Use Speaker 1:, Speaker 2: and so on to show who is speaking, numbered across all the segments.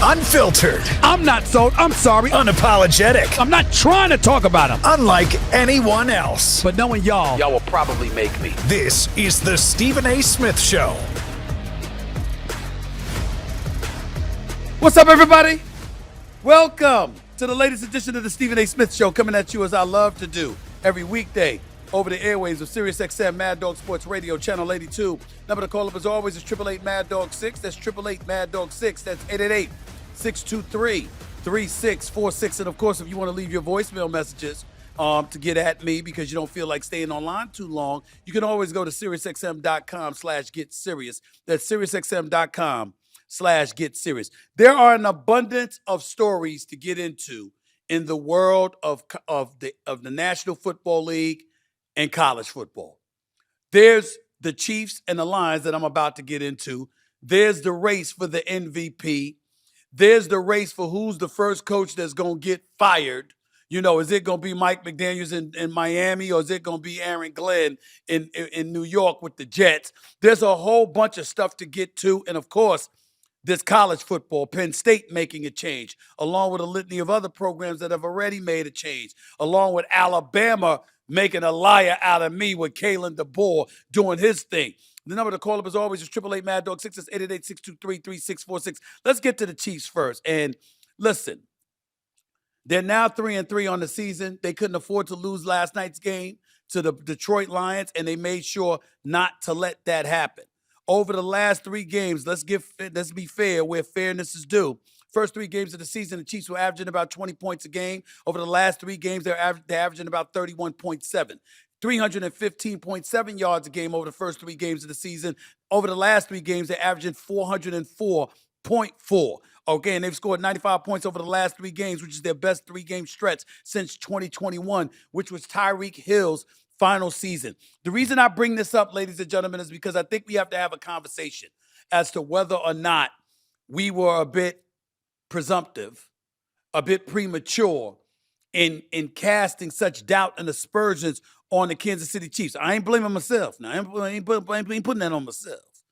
Speaker 1: Unfiltered.
Speaker 2: I'm not sold. I'm sorry.
Speaker 1: Unapologetic.
Speaker 2: I'm not trying to talk about him.
Speaker 1: Unlike anyone else.
Speaker 2: But knowing y'all
Speaker 3: will probably make me.
Speaker 1: This is the Stephen A. Smith Show.
Speaker 2: What's up, everybody? Welcome to the latest edition of the Stephen A. Smith Show, coming at you as I love to do every weekday over the airwaves of SiriusXM Mad Dog Sports Radio, Channel 82. Number to call up as always is 888 Mad Dog 6. That's 888 Mad Dog 6. That's 888-623-3646. And of course, if you want to leave your voicemail messages to get at me because you don't feel like staying online too long, you can always go to SiriusXM.com/GetSerious. That's SiriusXM.com/GetSerious. There are an abundance of stories to get into in the world of the National Football League and college football. There's the Chiefs and the Lions that I'm about to get into. There's the race for the MVP. There's the race for who's the first coach that's going to get fired. You know, is it going to be Mike McDaniels in Miami, or is it going to be Aaron Glenn in New York with the Jets? There's a whole bunch of stuff to get to. And, of course, this college football, Penn State making a change, along with a litany of other programs that have already made a change, along with Alabama making a liar out of me with Kalen DeBoer doing his thing. The number to call up as always is 888 Mad Dog 6. That's 888-623-3646. Let's get to the Chiefs first. And listen, they're now 3-3 on the season. They couldn't afford to lose last night's game to the Detroit Lions, and they made sure not to let that happen. Over the last 3 games, let's be fair where fairness is due. First 3 games of the season, the Chiefs were averaging about 20 points a game. Over the last 3 games, they're averaging about 31.7. 315.7 yards a game over the first 3 games of the season. Over the last 3 games, they're averaging 404.4. Okay, and they've scored 95 points over the last 3 games, which is their best 3-game stretch since 2021, which was Tyreek Hill's final season. The reason I bring this up, ladies and gentlemen, is because I think we have to have a conversation as to whether or not we were a bit presumptive, a bit premature in casting such doubt and aspersions on the Kansas City Chiefs. I ain't blaming myself. Now, I ain't putting that on myself.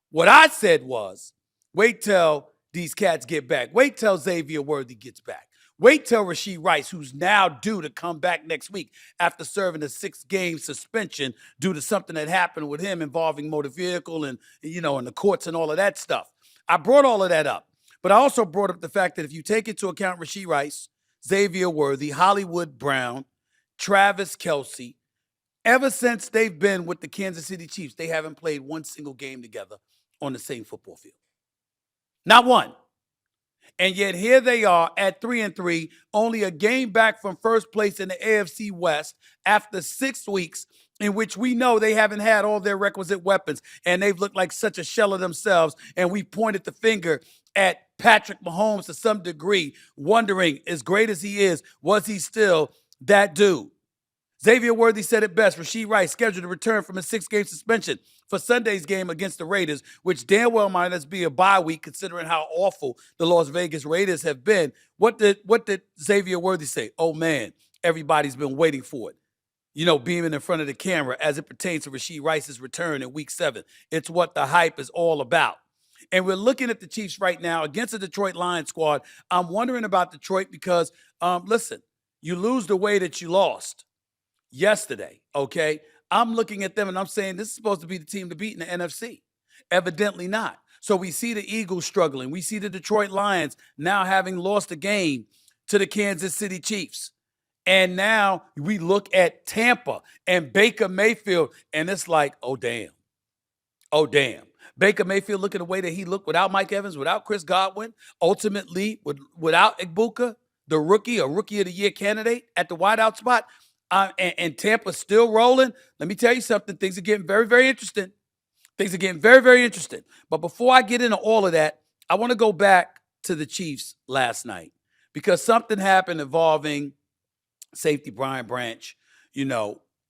Speaker 2: What I said was, wait till these cats get back. Wait till Xavier Worthy gets back. Wait till Rashee Rice, who's now due to come back next week after serving a 6-game suspension due to something that happened with him involving motor vehicle and, and the courts and all of that stuff. I brought all of that up. But I also brought up the fact that if you take into account Rashee Rice, Xavier Worthy, Hollywood Brown, Travis Kelce, ever since they've been with the Kansas City Chiefs, they haven't played one single game together on the same football field. Not one. And yet here they are at 3-3, only a game back from first place in the AFC West after 6 weeks in which we know they haven't had all their requisite weapons and they've looked like such a shell of themselves. And we pointed the finger at Patrick Mahomes to some degree, wondering, as great as he is, was he still that dude? Xavier Worthy said it best. Rashee Rice scheduled to return from a 6-game suspension for Sunday's game against the Raiders, which damn well might as be a bye week considering how awful the Las Vegas Raiders have been. What did Xavier Worthy say? Oh, man, everybody's been waiting for it. Beaming in front of the camera as it pertains to Rashee Rice's return in Week 7. It's what the hype is all about. And we're looking at the Chiefs right now against the Detroit Lions squad. I'm wondering about Detroit because, listen, you lose the way that you lost yesterday, okay? I'm looking at them and I'm saying this is supposed to be the team to beat in the NFC. Evidently not. So we see the Eagles struggling. We see the Detroit Lions now having lost a game to the Kansas City Chiefs. And now we look at Tampa and Baker Mayfield, and it's like, oh, damn. Oh, damn. Baker Mayfield looking the way that he looked without Mike Evans, without Chris Godwin, ultimately without Igbuka, the rookie of the year candidate at the wideout spot. And Tampa's still rolling. Let me tell you something. Things are getting very, very interesting. Things are getting very, very interesting. But before I get into all of that, I want to go back to the Chiefs last night because something happened involving safety Brian Branch,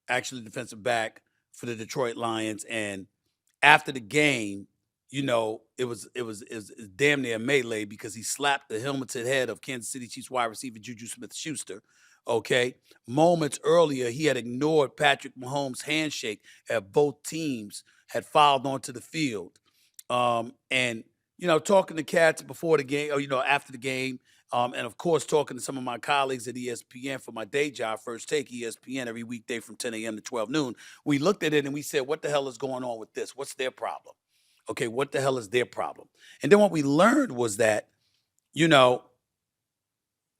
Speaker 2: actually defensive back for the Detroit Lions. And after the game, it was damn near a melee because he slapped the helmeted head of Kansas City Chiefs wide receiver Juju Smith-Schuster. Okay. Moments earlier, he had ignored Patrick Mahomes' handshake as both teams had filed onto the field. And talking to cats before the game, or after the game, and of course talking to some of my colleagues at ESPN for my day job, First Take ESPN, every weekday from 10 a.m. to 12 noon. We looked at it and we said, what the hell is going on with this? What's their problem? Okay, what the hell is their problem? And then what we learned was that,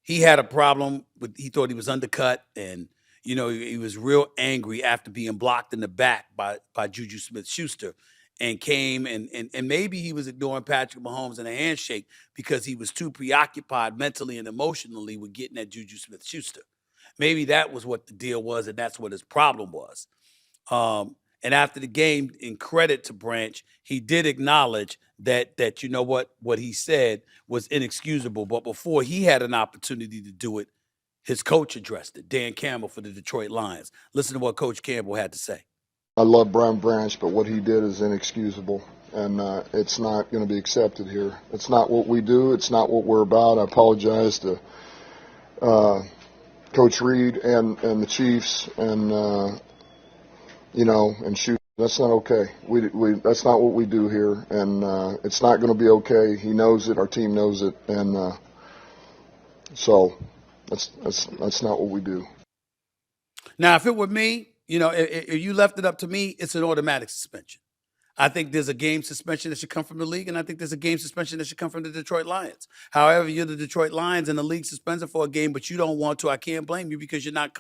Speaker 2: he had a problem with, he thought he was undercut, and he was real angry after being blocked in the back by Juju Smith-Schuster, and came and maybe he was ignoring Patrick Mahomes in a handshake because he was too preoccupied mentally and emotionally with getting at Juju Smith-Schuster. Maybe that was what the deal was, and that's what his problem was. And after the game, in credit to Branch, he did acknowledge that what he said was inexcusable. But before he had an opportunity to do it, his coach addressed it, Dan Campbell for the Detroit Lions. Listen to what Coach Campbell had to say.
Speaker 3: I love Brian Branch, but what he did is inexcusable, and it's not going to be accepted here. It's not what we do. It's not what we're about. I apologize to Coach Reed and the Chiefs and and shoot. That's not okay. That's not what we do here, and it's not going to be okay. He knows it. Our team knows it, and so that's not what we do.
Speaker 2: Now, if it were me, if you left it up to me, it's an automatic suspension. I think there's a game suspension that should come from the league, and I think there's a game suspension that should come from the Detroit Lions. However, you're the Detroit Lions, and the league suspends it for a game, but you don't want to. I can't blame you because you're not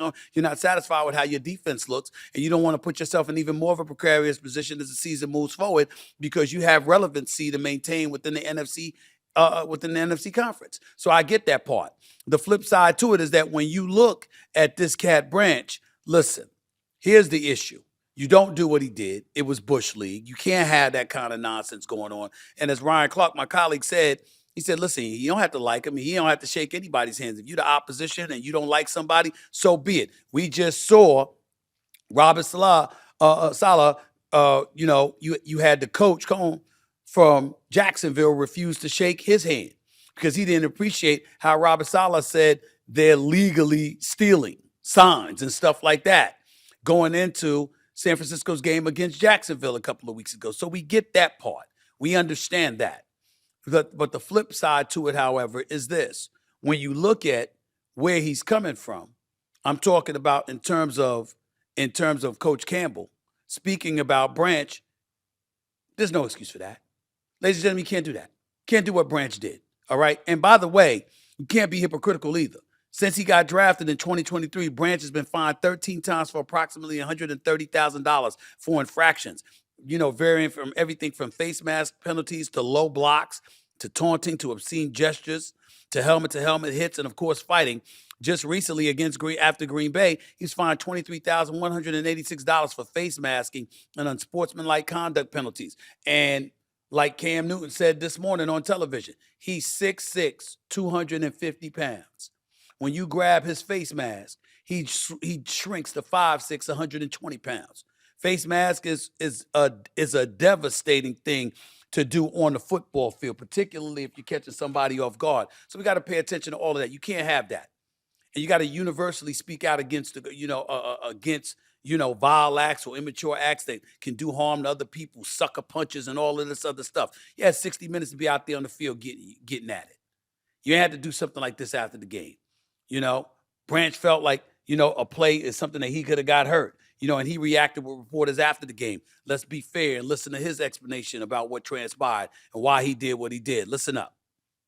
Speaker 2: satisfied with how your defense looks, and you don't want to put yourself in even more of a precarious position as the season moves forward because you have relevancy to maintain within the NFC conference. So I get that part. The flip side to it is that when you look at this cat Branch, listen, here's the issue. You don't do what he did. It was Bush League. You can't have that kind of nonsense going on. And as Ryan Clark, my colleague, said, he said, listen, you don't have to like him. You don't have to shake anybody's hands. If you're the opposition and you don't like somebody, so be it. We just saw Robert Saleh, you had the coach from Jacksonville refuse to shake his hand because he didn't appreciate how Robert Saleh said they're legally stealing signs and stuff like that going into San Francisco's game against Jacksonville a couple of weeks ago. So we get that part. We understand that. But the flip side to it, however, is this. When you look at where he's coming from, I'm talking about in terms of Coach Campbell, speaking about Branch, there's no excuse for that. Ladies and gentlemen, you can't do that. Can't do what Branch did, all right? And by the way, you can't be hypocritical either. Since he got drafted in 2023, Branch has been fined 13 times for approximately $130,000 for infractions, varying from everything from face mask penalties to low blocks to taunting to obscene gestures to helmet-to-helmet hits and, of course, fighting. Just recently after Green Bay, he's fined $23,186 for face masking and unsportsmanlike conduct penalties. And like Cam Newton said this morning on television, he's 6'6", 250 pounds. When you grab his face mask, he shrinks to 5'6", 120 pounds. Face mask is a devastating thing to do on the football field, particularly if you're catching somebody off guard. So we got to pay attention to all of that. You can't have that, and you got to universally speak out against vile acts or immature acts that can do harm to other people, sucker punches, and all of this other stuff. You had 60 minutes to be out there on the field getting at it. You had to do something like this after the game. Branch felt like, a play is something that he could have got hurt, and he reacted with reporters after the game. Let's be fair and listen to his explanation about what transpired and why he did what he did. Listen up.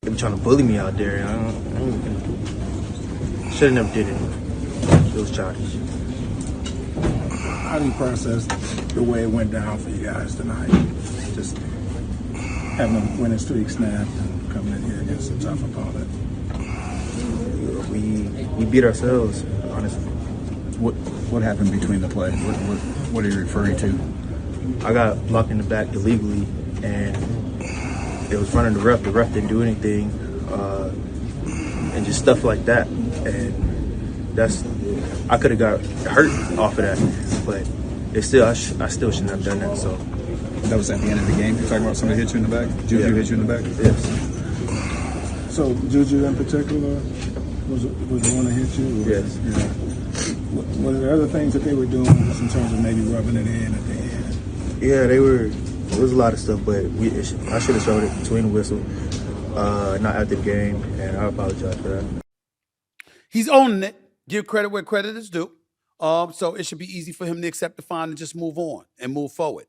Speaker 4: They were trying to bully me out there. Should have never did it. It was childish.
Speaker 5: How do you process the way it went down for you guys tonight? Just having a winning streak snapped and coming in here against a tough opponent.
Speaker 4: We beat ourselves, honestly.
Speaker 5: What happened between the plays? What are you referring to?
Speaker 4: I got blocked in the back illegally, and it was running the ref. The ref didn't do anything, and just stuff like that. And I could have got hurt off of that, but I still shouldn't have done that. So
Speaker 5: that was at the end of the game. You're talking about somebody hit you in the back? Juju hit you in the back?
Speaker 4: Yes.
Speaker 5: So Juju in particular was the one that hit you?
Speaker 4: Yes.
Speaker 5: Yeah. Were there other things that they were doing just in terms of maybe rubbing it in at the end?
Speaker 4: Yeah, they were It was a lot of stuff, but I should have showed it between the whistle, not after the game, and I apologize for that.
Speaker 2: He's owning it. Give credit where credit is due. So it should be easy for him to accept the fine and just move on and move forward.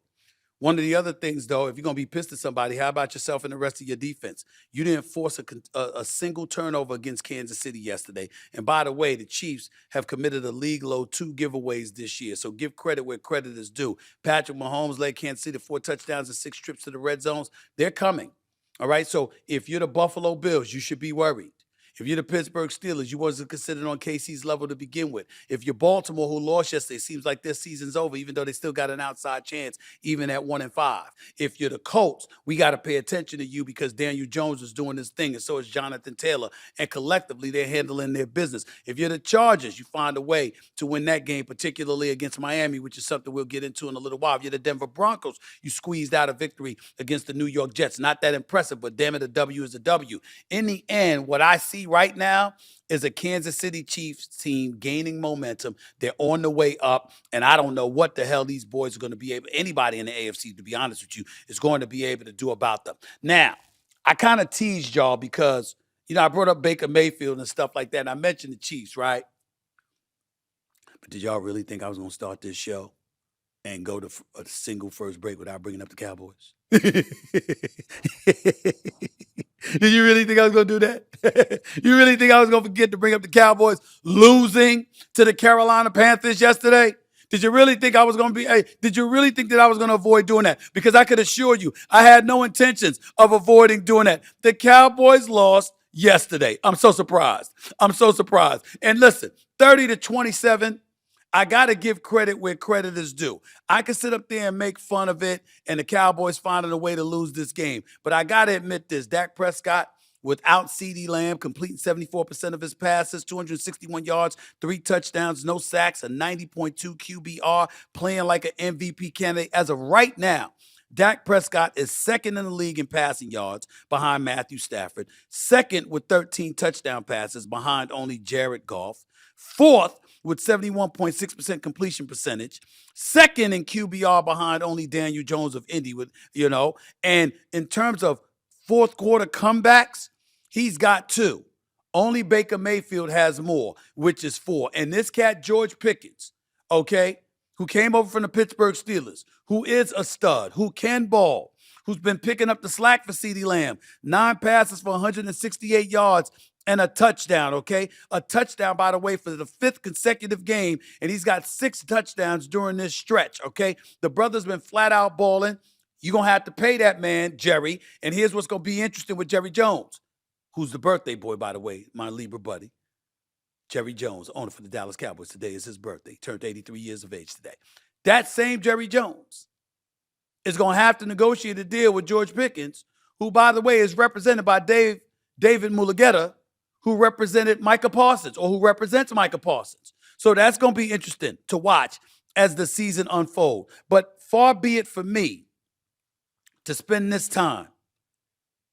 Speaker 2: One of the other things, though, if you're going to be pissed at somebody, how about yourself and the rest of your defense? You didn't force a single turnover against Kansas City yesterday. And by the way, the Chiefs have committed a league-low 2 giveaways this year. So give credit where credit is due. Patrick Mahomes led Kansas City 4 touchdowns and 6 trips to the red zones. They're coming. All right? So if you're the Buffalo Bills, you should be worried. If you're the Pittsburgh Steelers, you wasn't considered on KC's level to begin with. If you're Baltimore, who lost yesterday, seems like their season's over, even though they still got an outside chance, even at 1-5. If you're the Colts, we got to pay attention to you because Daniel Jones is doing his thing, and so is Jonathan Taylor. And collectively, they're handling their business. If you're the Chargers, you find a way to win that game, particularly against Miami, which is something we'll get into in a little while. If you're the Denver Broncos, you squeezed out a victory against the New York Jets. Not that impressive, but damn it, a W is a W. In the end, what I see right now is a Kansas City Chiefs team gaining momentum. They're on the way up, and I don't know what the hell these boys are going to be able, anybody in the AFC, to be honest with you, is going to be able to do about them. Now, I kind of teased y'all because, I brought up Baker Mayfield and stuff like that, and I mentioned the Chiefs, right? But did y'all really think I was going to start this show and go to a single first break without bringing up the Cowboys? Did you really think I was going to do that? You really think I was going to forget to bring up the Cowboys losing to the Carolina Panthers yesterday? Did you really think I was going to be, did you really think that I was going to avoid doing that? Because I could assure you, I had no intentions of avoiding doing that. The Cowboys lost yesterday. I'm so surprised. And listen, 30-27, I got to give credit where credit is due. I can sit up there and make fun of it and the Cowboys finding a way to lose this game. But I got to admit this, Dak Prescott, without CeeDee Lamb, completing 74% of his passes, 261 yards, 3 touchdowns, no sacks, a 90.2 QBR, playing like an MVP candidate. As of right now, Dak Prescott is second in the league in passing yards behind Matthew Stafford, second with 13 touchdown passes behind only Jared Goff, fourth with 71.6% completion percentage, second in QBR behind only Daniel Jones of Indy, and in terms of fourth quarter comebacks, he's got 2. Only Baker Mayfield has more, which is 4. And this cat, George Pickens, who came over from the Pittsburgh Steelers, who is a stud, who can ball, who's been picking up the slack for CeeDee Lamb, 9 passes for 168 yards and a touchdown, A touchdown, by the way, for the 5th consecutive game, and he's got 6 touchdowns during this stretch, The brother's been flat out balling. You're going to have to pay that man, Jerry, and here's what's going to be interesting with Jerry Jones, who's the birthday boy, by the way, my Libra buddy. Jerry Jones, owner for the Dallas Cowboys. Today is his birthday. Turned 83 years of age today. That same Jerry Jones is going to have to negotiate a deal with George Pickens, who, by the way, is represented by David Mulugeta, who represented Micah Parsons, or who represents Micah Parsons. So that's going to be interesting to watch as the season unfolds. But far be it for me to spend this time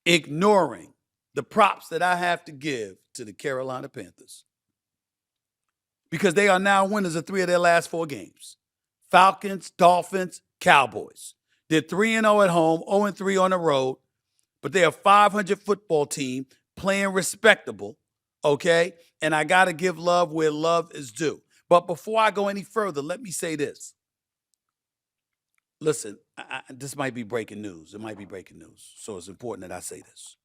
Speaker 2: ignoring the props that I have to give to the Carolina Panthers, because they are now winners of 3 of their last 4 games. Falcons, Dolphins, Cowboys. They're 3-0 at home, 0-3 on the road, but they're a 500 football team playing respectable, And I got to give love where love is due. But before I go any further, let me say this. Listen, this might be breaking news. It might be breaking news, so it's important that I say this.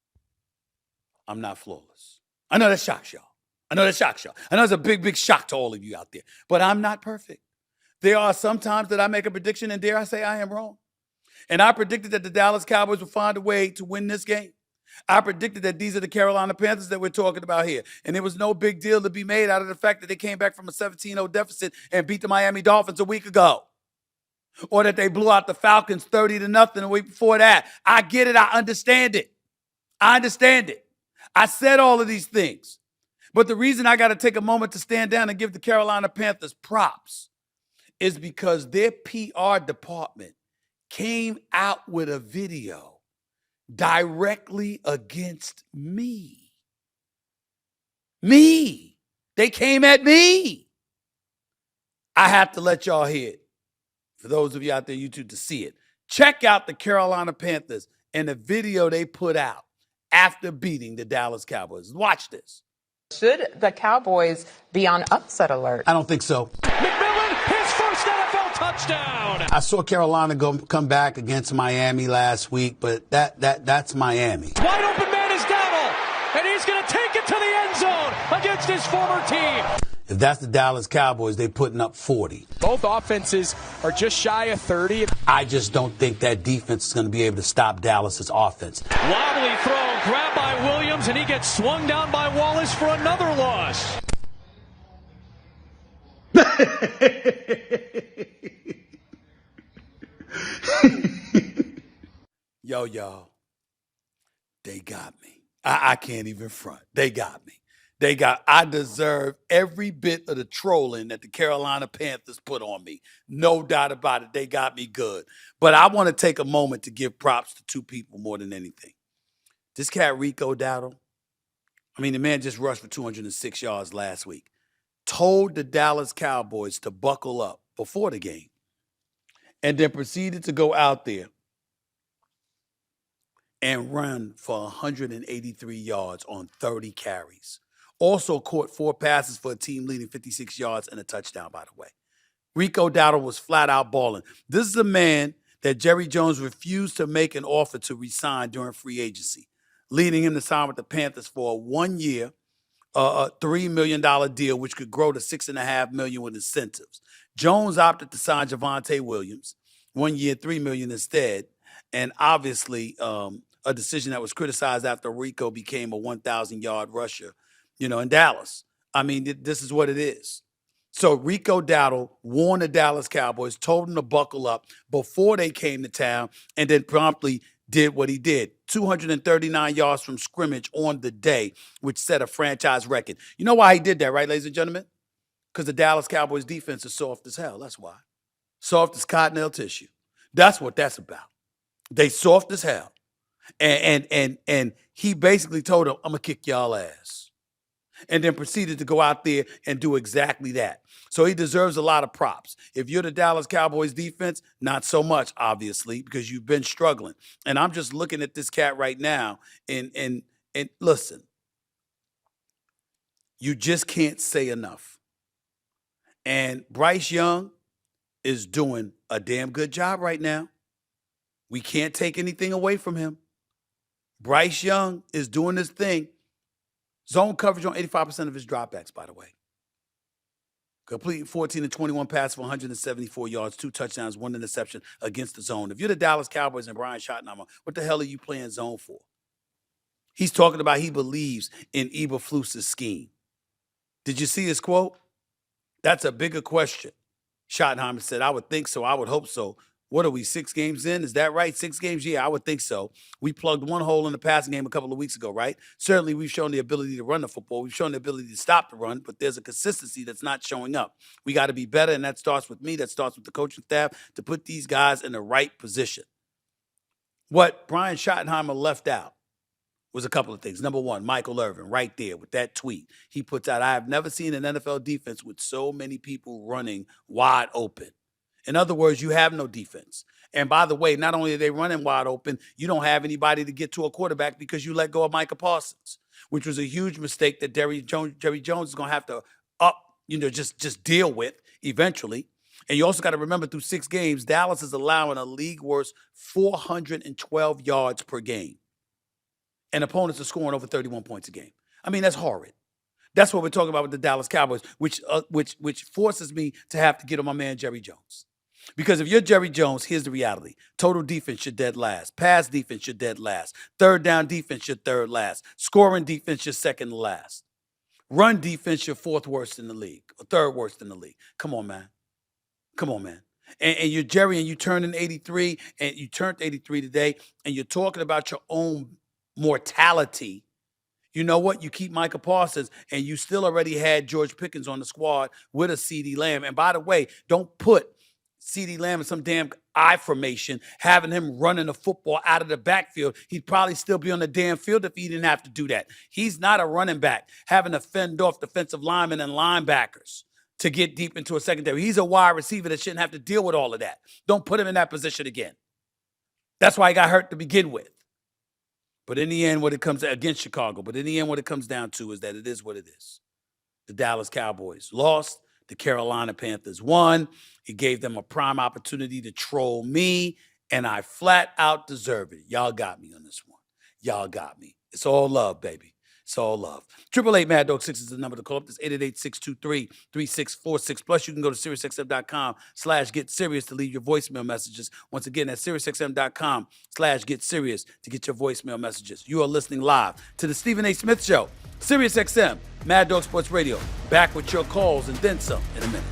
Speaker 2: I'm not flawless. I know that shocks y'all. I know it's a big, big shock to all of you out there. But I'm not perfect. There are some times that I make a prediction, and dare I say I am wrong. And I predicted that the Dallas Cowboys would find a way to win this game. I predicted that these are the Carolina Panthers that we're talking about here. And there was no big deal to be made out of the fact that they came back from a 17-0 deficit and beat the Miami Dolphins a week ago. Or that they blew out the Falcons 30-0 a week before that. I get it. I understand it. I said all of these things. But the reason I got to take a moment to stand down and give the Carolina Panthers props is because their PR department came out with a video directly against me. They came at me. I have to let y'all hear it. For those of you out there, YouTube, to see it. Check out the Carolina Panthers and the video they put out after beating the Dallas Cowboys. Watch this.
Speaker 6: Should the Cowboys be on upset alert?
Speaker 7: I don't think so.
Speaker 8: McMillan, his first NFL touchdown.
Speaker 7: I saw Carolina come back against Miami last week, but that's Miami.
Speaker 8: Wide open man is Dowdle, and he's going to take it to the end zone against his former team.
Speaker 7: If that's the Dallas Cowboys, they're putting up 40.
Speaker 8: Both offenses are just shy of 30.
Speaker 7: I just don't think that defense is going to be able to stop Dallas's offense.
Speaker 8: Wobbly throw, grabbed by Williams, and he gets swung down by Wallace for another loss.
Speaker 2: Yo, y'all, they got me. I can't even front. They got me. I deserve every bit of the trolling that the Carolina Panthers put on me. No doubt about it. They got me good. But I want to take a moment to give props to two people more than anything. This cat, Rico Dowdle, the man just rushed for 206 yards last week. Told the Dallas Cowboys to buckle up before the game. And then proceeded to go out there and run for 183 yards on 30 carries. Also caught 4 passes for a team-leading 56 yards and a touchdown, by the way. Rico Dowdle was flat out balling. This is a man that Jerry Jones refused to make an offer to re-sign during free agency, leading him to sign with the Panthers for a 1-year, $3 million deal, which could grow to $6.5 million with incentives. Jones opted to sign Javonte Williams, 1 year, $3 million instead, and obviously a decision that was criticized after Rico became a 1,000-yard rusher, in Dallas. This is what it is. So Rico Dowdle warned the Dallas Cowboys, told them to buckle up before they came to town, and then promptly did what he did. 239 yards from scrimmage on the day, which set a franchise record. You know why he did that, right, ladies and gentlemen? Because the Dallas Cowboys defense is soft as hell. That's why. Soft as cottonelle tissue. That's what that's about. They soft as hell. And he basically told them, I'm going to kick y'all ass. And then proceeded to go out there and do exactly that. So he deserves a lot of props. If you're the Dallas Cowboys defense, not so much, obviously, because you've been struggling. And I'm just looking at this cat right now, and listen, you just can't say enough. And Bryce Young is doing a damn good job right now. We can't take anything away from him. Bryce Young is doing his thing. Zone coverage on 85% of his dropbacks, by the way. Completing 14 and 21 passes for 174 yards, 2 touchdowns, 1 interception against the zone. If you're the Dallas Cowboys and Brian Schottenheimer, what the hell are you playing zone for? He's talking about he believes in Eberflus's scheme. Did you see his quote? That's a bigger question. Schottenheimer said, I would think so. I would hope so. What are we, 6 games in? Is that right? 6 games? Yeah, I would think so. We plugged one hole in the passing game a couple of weeks ago, right? Certainly, we've shown the ability to run the football. We've shown the ability to stop the run, but there's a consistency that's not showing up. We got to be better, and that starts with me. That starts with the coaching staff to put these guys in the right position. What Brian Schottenheimer left out was a couple of things. Number one, Michael Irvin, right there with that tweet. He puts out, I have never seen an NFL defense with so many people running wide open. In other words, you have no defense. And by the way, not only are they running wide open, you don't have anybody to get to a quarterback because you let go of Micah Parsons, which was a huge mistake that Jerry Jones is going to have to just deal with eventually. And you also got to remember through 6 games, Dallas is allowing a league worst 412 yards per game. And opponents are scoring over 31 points a game. That's horrid. That's what we're talking about with the Dallas Cowboys, which forces me to have to get on my man Jerry Jones. Because if you're Jerry Jones, here's the reality. Total defense, you're dead last. Pass defense, you're dead last. Third down defense, you're third last. Scoring defense, you're second to last. Run defense, you're 4th worst in the league, or 3rd worst in the league. Come on, man. And you're Jerry, and you turned in 83, and you turned 83 today, and you're talking about your own mortality. You know what? You keep Micah Parsons, and you still already had George Pickens on the squad with a CeeDee Lamb. And by the way, don't put CeeDee Lamb in some damn I formation, having him running the football out of the backfield. He'd probably still be on the damn field if he didn't have to do that. He's not a running back, having to fend off defensive linemen and linebackers to get deep into a secondary. He's a wide receiver that shouldn't have to deal with all of that. Don't put him in that position again. That's why he got hurt to begin with. But in the end, what it comes against Chicago, but in the end, what it comes down to is that it is what it is. The Dallas Cowboys lost. The Carolina Panthers won. It gave them a prime opportunity to troll me, and I flat out deserve it. Y'all got me on this one. Y'all got me. It's all love, baby. It's all love. 888 Mad Dog 6 is the number to call up. That's 888-623-3646. Plus, you can go to SiriusXM.com/get serious to leave your voicemail messages. Once again, that's SiriusXM.com/get serious to get your voicemail messages. You are listening live to the Stephen A. Smith Show. SiriusXM, Mad Dog Sports Radio. Back with your calls and then some in a minute.